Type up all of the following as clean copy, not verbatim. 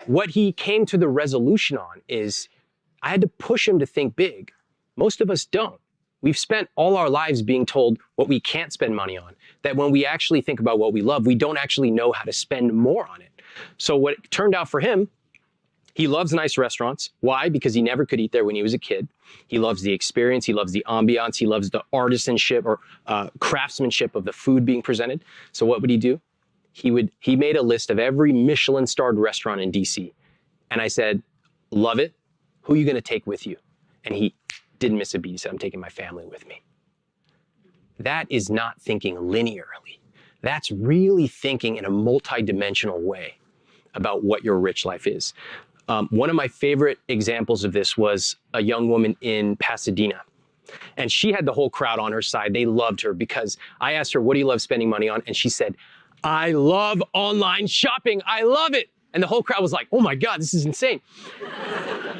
What he came to the resolution on is I had to push him to think big. Most of us don't. We've spent all our lives being told what we can't spend money on, that when we actually think about what we love, we don't actually know how to spend more on it. So what it turned out for him, he loves nice restaurants. Why? Because he never could eat there when he was a kid. He loves the experience. He loves the ambiance. He loves the artisanship or craftsmanship of the food being presented. So what would he do? He made a list of every Michelin-starred restaurant in DC. And I said, love it. Who are you going to take with you? And he didn't miss a beat. He said, I'm taking my family with me. That is not thinking linearly. That's really thinking in a multi-dimensional way about what your rich life is. One of my favorite examples of this was a young woman in Pasadena. And she had the whole crowd on her side. They loved her because I asked her, what do you love spending money on? And she said, I love online shopping. I love it. And the whole crowd was like, oh my God, this is insane.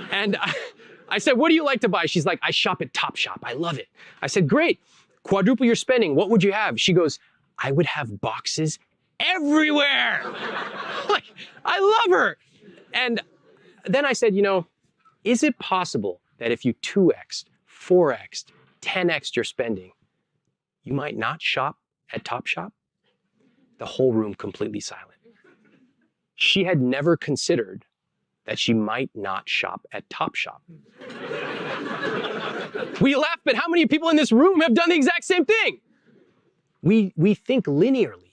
And I said, what do you like to buy? She's like, I shop at Topshop. I love it. I said, great. Quadruple your spending. What would you have? She goes, I would have boxes everywhere. Like, I love her. And then I said, you know, is it possible that if you 2x'd, 4x'd, 10x'd your spending, you might not shop at Topshop? The whole room completely silent. She had never considered that she might not shop at Topshop. We laugh, but how many people in this room have done the exact same thing? We think linearly.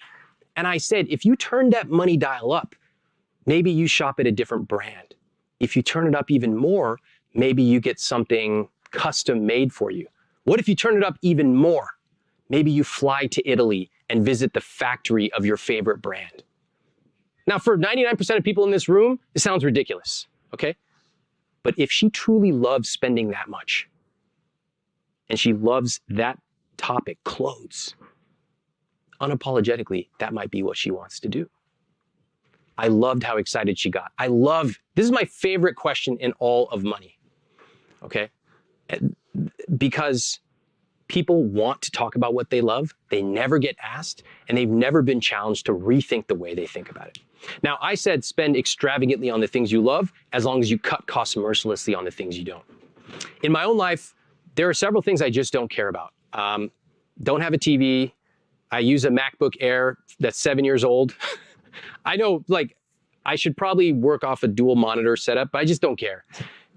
And I said, if you turn that money dial up, maybe you shop at a different brand. If you turn it up even more, maybe you get something custom made for you. What if you turn it up even more? Maybe you fly to Italy and visit the factory of your favorite brand. Now, for 99% of people in this room, it sounds ridiculous, okay? But if she truly loves spending that much, and she loves that topic, clothes, unapologetically, that might be what she wants to do. I loved how excited she got. This is my favorite question in all of money, okay? Because people want to talk about what they love, they never get asked, and they've never been challenged to rethink the way they think about it. Now, I said spend extravagantly on the things you love as long as you cut costs mercilessly on the things you don't. In my own life, there are several things I just don't care about. Don't have a TV. I use a MacBook Air that's 7 years old. I know, like, I should probably work off a dual monitor setup, but I just don't care.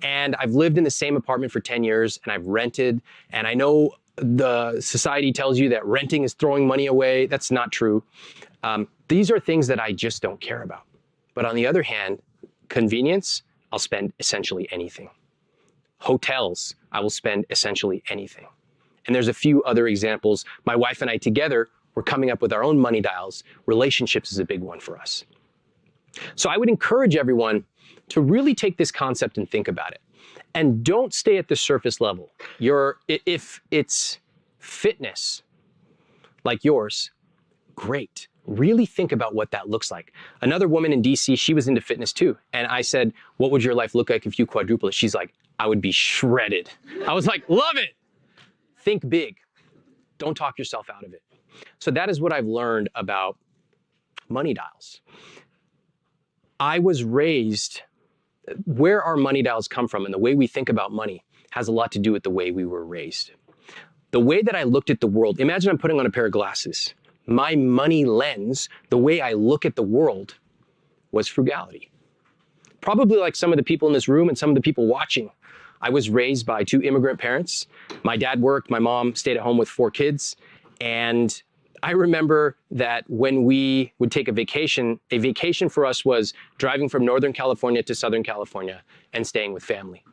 And I've lived in the same apartment for 10 years, and I've rented, and I know the society tells you that renting is throwing money away. That's not true. These are things that I just don't care about. But on the other hand, convenience, I'll spend essentially anything. Hotels, I will spend essentially anything. And there's a few other examples. My wife and I together, we're coming up with our own money dials. Relationships is a big one for us. So I would encourage everyone to really take this concept and think about it. And don't stay at the surface level. If it's fitness like yours, great. Really think about what that looks like. Another woman in DC, she was into fitness too. And I said, what would your life look like if you quadruple it? She's like, I would be shredded. I was like, love it. Think big. Don't talk yourself out of it. So that is what I've learned about money dials. I was raised, where our money dials come from and the way we think about money has a lot to do with the way we were raised. The way that I looked at the world, imagine I'm putting on a pair of glasses. My money lens, the way I look at the world, was frugality. Probably like some of the people in this room and some of the people watching. I was raised by two immigrant parents. My dad worked, my mom stayed at home with 4 kids. And I remember that when we would take a vacation for us was driving from Northern California to Southern California and staying with family.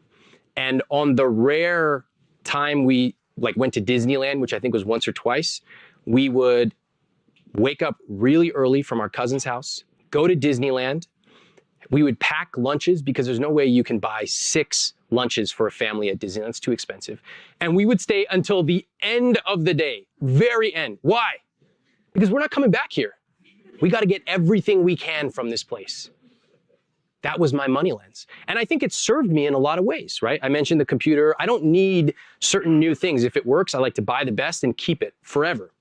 And on the rare time we went to Disneyland, which I think was once or twice, we would wake up really early from our cousin's house, go to Disneyland. We would pack lunches because there's no way you can buy 6 lunches for a family at Disneyland. It's too expensive. And we would stay until the end of the day, very end. Why? Because we're not coming back here. We got to get everything we can from this place. That was my money lens. And I think it served me in a lot of ways, right? I mentioned the computer. I don't need certain new things. If it works, I like to buy the best and keep it forever.